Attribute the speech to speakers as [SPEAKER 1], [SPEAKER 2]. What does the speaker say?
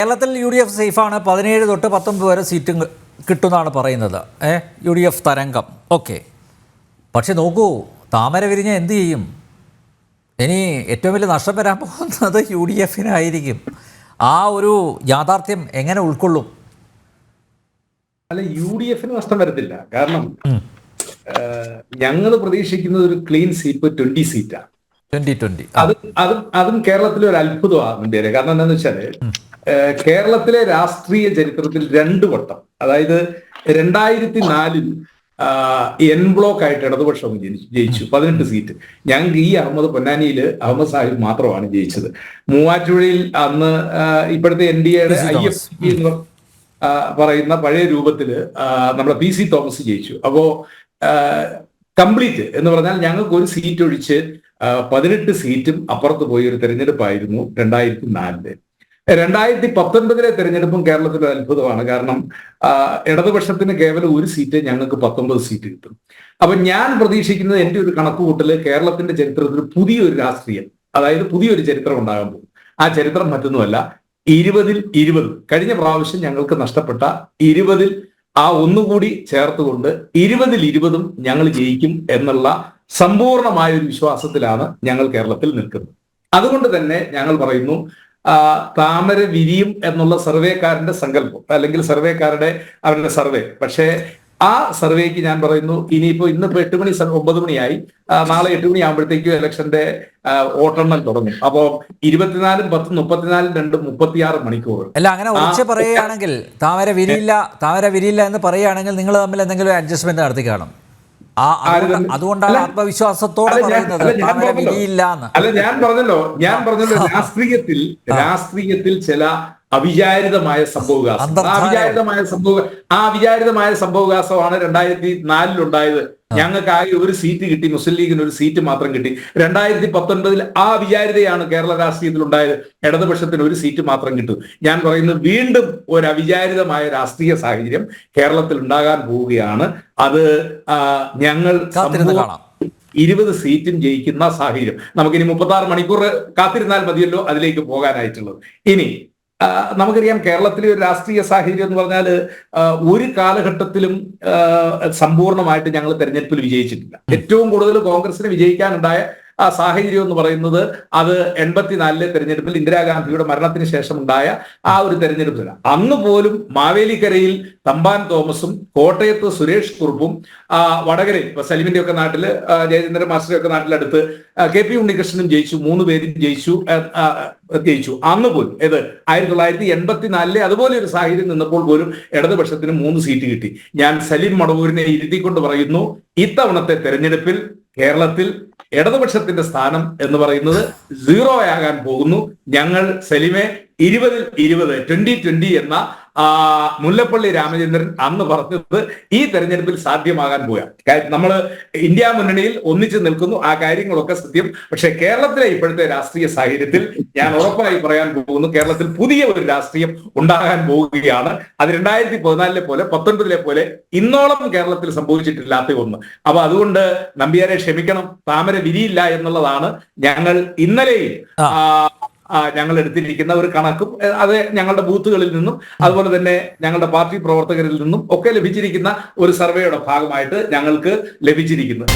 [SPEAKER 1] കേരളത്തിൽ UDF സേഫാണ്. 17 തൊട്ട് 19 വരെ സീറ്റും കിട്ടുമെന്നാണ് പറയുന്നത്. UDF തരംഗം ഓക്കെ. പക്ഷെ നോക്കൂ, താമര വിരിഞ്ഞ എന്ത് ചെയ്യും? ഇനി ഏറ്റവും വലിയ നഷ്ടം വരാൻ പോകുന്നത് UDFനായിരിക്കും. ആ ഒരു യാഥാർത്ഥ്യം എങ്ങനെ ഉൾക്കൊള്ളും?
[SPEAKER 2] അല്ല, UDFന് നഷ്ടം വരത്തില്ല. കാരണം ഞങ്ങൾ പ്രതീക്ഷിക്കുന്നത് ഒരു ക്ലീൻ സീറ്റ് 20 സീറ്റാണ്.
[SPEAKER 1] 2020
[SPEAKER 2] അതും കേരളത്തിലെ ഒരു അത്ഭുതമാണ്. കാരണം എന്താണെന്ന് വെച്ചാല് കേരളത്തിലെ രാഷ്ട്രീയ ചരിത്രത്തിൽ 2 വട്ടം, അതായത് 2004 എൻ ബ്ലോക്ക് ആയിട്ട് ഇടതുപക്ഷം ജയിച്ചു 18 സീറ്റ്. ഞങ്ങൾക്ക് ഈ പൊന്നാനിയിൽ അഹമ്മദ് സാഹിബ് മാത്രമാണ് ജയിച്ചത്. മൂവാറ്റുപുഴയിൽ അന്ന് ഇപ്പോഴത്തെ NDAയുടെ IFP എന്ന് പറയുന്ന പഴയ രൂപത്തില് നമ്മുടെ PC തോമസ് ജയിച്ചു. അപ്പോ കംപ്ലീറ്റ് എന്ന് പറഞ്ഞാൽ ഞങ്ങൾക്ക് ഒരു സീറ്റ് ഒഴിച്ച് 18 സീറ്റും അപ്പുറത്ത് പോയി ഒരു തെരഞ്ഞെടുപ്പായിരുന്നു 2004. 2019 തെരഞ്ഞെടുപ്പും കേരളത്തിൽ ഒരു അത്ഭുതമാണ്. കാരണം ഇടതുപക്ഷത്തിന് കേവലം ഒരു സീറ്റ്, ഞങ്ങൾക്ക് 19 സീറ്റ് കിട്ടും. അപ്പൊ ഞാൻ പ്രതീക്ഷിക്കുന്നത്, എന്റെ ഒരു കണക്കുകൂട്ടല്, കേരളത്തിന്റെ ചരിത്രത്തിൽ പുതിയൊരു രാഷ്ട്രീയം, അതായത് പുതിയൊരു ചരിത്രം ഉണ്ടാകാൻ പോകും. ആ ചരിത്രം മറ്റൊന്നുമല്ല, 20-20 കഴിഞ്ഞ പ്രാവശ്യം ഞങ്ങൾക്ക് നഷ്ടപ്പെട്ട 20 ആ ഒന്നുകൂടി ചേർത്തുകൊണ്ട് 20-20 ഞങ്ങൾ ജയിക്കും എന്നുള്ള സമ്പൂർണമായ ഒരു വിശ്വാസത്തിലാണ് ഞങ്ങൾ കേരളത്തിൽ നിൽക്കുന്നത്. അതുകൊണ്ട് തന്നെ ഞങ്ങൾ പറയുന്നു, താമര വിരിയും എന്നുള്ള സർവേക്കാരന്റെ സങ്കല്പം, അല്ലെങ്കിൽ സർവേക്കാരുടെ അവരുടെ സർവേ. പക്ഷേ ആ സർവേക്ക് ഞാൻ പറയുന്നു, ഇനിയിപ്പോ ഇന്നിപ്പോ 8 മണി 9 മണിയായി, നാളെ 8 മണി ആകുമ്പോഴത്തേക്കും ഇലക്ഷന്റെ വോട്ടെണ്ണൽ തുടങ്ങും. അപ്പോ 24 10 34 2 36 മണിക്കൂർ.
[SPEAKER 1] അല്ല, അങ്ങനെ ഉറച്ചു പറയുകയാണെങ്കിൽ താമര വിരിയില്ല എന്ന് പറയുകയാണെങ്കിൽ നിങ്ങൾ തമ്മിൽ എന്തെങ്കിലും അഡ്ജസ്റ്റ്മെന്റ് നടത്തി കാണും. അതുകൊണ്ടാണ് ആത്മവിശ്വാസത്തോടെ പറയുന്നത് താമര വിരിയില്ല എന്ന്.
[SPEAKER 2] അല്ല, ഞാൻ പറഞ്ഞല്ലോ രാഷ്ട്രീയത്തിൽ ചില അവിചാരിതമായ സംഭവവികാസം, അവിചാരിതമായ സംഭവവികാസമാണ് 2004 ഉണ്ടായത്. ഞങ്ങൾക്ക് ആകെ ഒരു സീറ്റ് കിട്ടി, മുസ്ലിം ലീഗിന് ഒരു സീറ്റ് മാത്രം കിട്ടി. 2019 ആ വിചാരിതയാണ് കേരള രാഷ്ട്രീയത്തിൽ ഉണ്ടായത്, ഇടതുപക്ഷത്തിന് ഒരു സീറ്റ് മാത്രം കിട്ടും. ഞാൻ പറയുന്നത്, വീണ്ടും ഒരു അവിചാരിതമായ രാഷ്ട്രീയ സാഹചര്യം കേരളത്തിൽ ഉണ്ടാകാൻ പോവുകയാണ്. അത് ഞങ്ങൾ 20 സീറ്റും ജയിക്കുന്ന സാഹചര്യം. നമുക്കിനി 36 മണിക്കൂർ കാത്തിരുന്നാൽ മതിയല്ലോ അതിലേക്ക് പോകാനായിട്ടുള്ളത്. ഇനി നമുക്കറിയാം, കേരളത്തിലെ ഒരു രാഷ്ട്രീയ സാഹചര്യം എന്ന് പറഞ്ഞാൽ ഒരു കാലഘട്ടത്തിലും സമ്പൂർണ്ണമായിട്ട് ഞങ്ങൾ തെരഞ്ഞെടുപ്പിൽ വിജയിച്ചിട്ടില്ല. ഏറ്റവും കൂടുതൽ കോൺഗ്രസിന് വിജയിക്കാനുണ്ടായ ആ സാഹചര്യം എന്ന് പറയുന്നത് അത് 84 തെരഞ്ഞെടുപ്പിൽ ഇന്ദിരാഗാന്ധിയുടെ മരണത്തിന് ശേഷം ഉണ്ടായ ആ ഒരു തെരഞ്ഞെടുപ്പില്ല. അന്ന് പോലും മാവേലിക്കരയിൽ തമ്പാൻ തോമസും കോട്ടയത്ത് സുരേഷ് കുറുപ്പും വടകരയിൽ ഇപ്പൊ സലിമിന്റെ ഒക്കെ നാട്ടില് ജയചന്ദ്രൻ മാസ്റ്ററുടെ ഒക്കെ നാട്ടിലടുത്ത് KP ഉണ്ണികൃഷ്ണനും ജയിച്ചു. 3 പേരും ജയിച്ചു. അന്ന് പോലും 1984 അതുപോലെ ഒരു സാഹചര്യം നിന്നപ്പോൾ പോലും ഇടതുപക്ഷത്തിന് 3 സീറ്റ് കിട്ടി. ഞാൻ സലീം മടവൂരിനെ ഇരുത്തിക്കൊണ്ട് പറയുന്നു, ഇത്തവണത്തെ തെരഞ്ഞെടുപ്പിൽ കേരളത്തിൽ ഇടതുപക്ഷത്തിന്റെ സ്ഥാനം എന്ന് പറയുന്നത് 0 ആകാൻ പോകുന്നു. ഞങ്ങൾ സലിമെ 20-20 എന്ന മുല്ലപ്പള്ളി രാമചന്ദ്രൻ അന്ന് പറഞ്ഞത് ഈ തെരഞ്ഞെടുപ്പിൽ സാധ്യമാകാൻ പോവുക. നമ്മൾ ഇന്ത്യ മുന്നണിയിൽ ഒന്നിച്ചു നിൽക്കുന്നു, ആ കാര്യങ്ങളൊക്കെ സത്യം. പക്ഷെ കേരളത്തിലെ ഇപ്പോഴത്തെ രാഷ്ട്രീയ സാഹചര്യത്തിൽ ഞാൻ ഉറപ്പായി പറയാൻ പോകുന്നു, കേരളത്തിൽ പുതിയ ഒരു രാഷ്ട്രീയം ഉണ്ടാകാൻ പോവുകയാണ്. അത് 2014 പോലെ 19 പോലെ ഇന്നോളം കേരളത്തിൽ സംഭവിച്ചിട്ടില്ലാത്ത ഒന്ന്. അപ്പൊ അതുകൊണ്ട് നമ്പ്യാരെ ക്ഷമിക്കണം, താമര വിരിയില്ല എന്നുള്ളതാണ് ഞങ്ങൾ ഇന്നലെയും ഞങ്ങൾ എടുത്തിരിക്കുന്ന ഒരു കണക്കും. അത് ഞങ്ങളുടെ ബൂത്തുകളിൽ നിന്നും അതുപോലെ തന്നെ ഞങ്ങളുടെ പാർട്ടി പ്രവർത്തകരിൽ നിന്നും ഒക്കെ ലഭിച്ചിരിക്കുന്ന ഒരു സർവേയുടെ ഭാഗമായിട്ട് ഞങ്ങൾക്ക് ലഭിച്ചിരിക്കുന്നത്.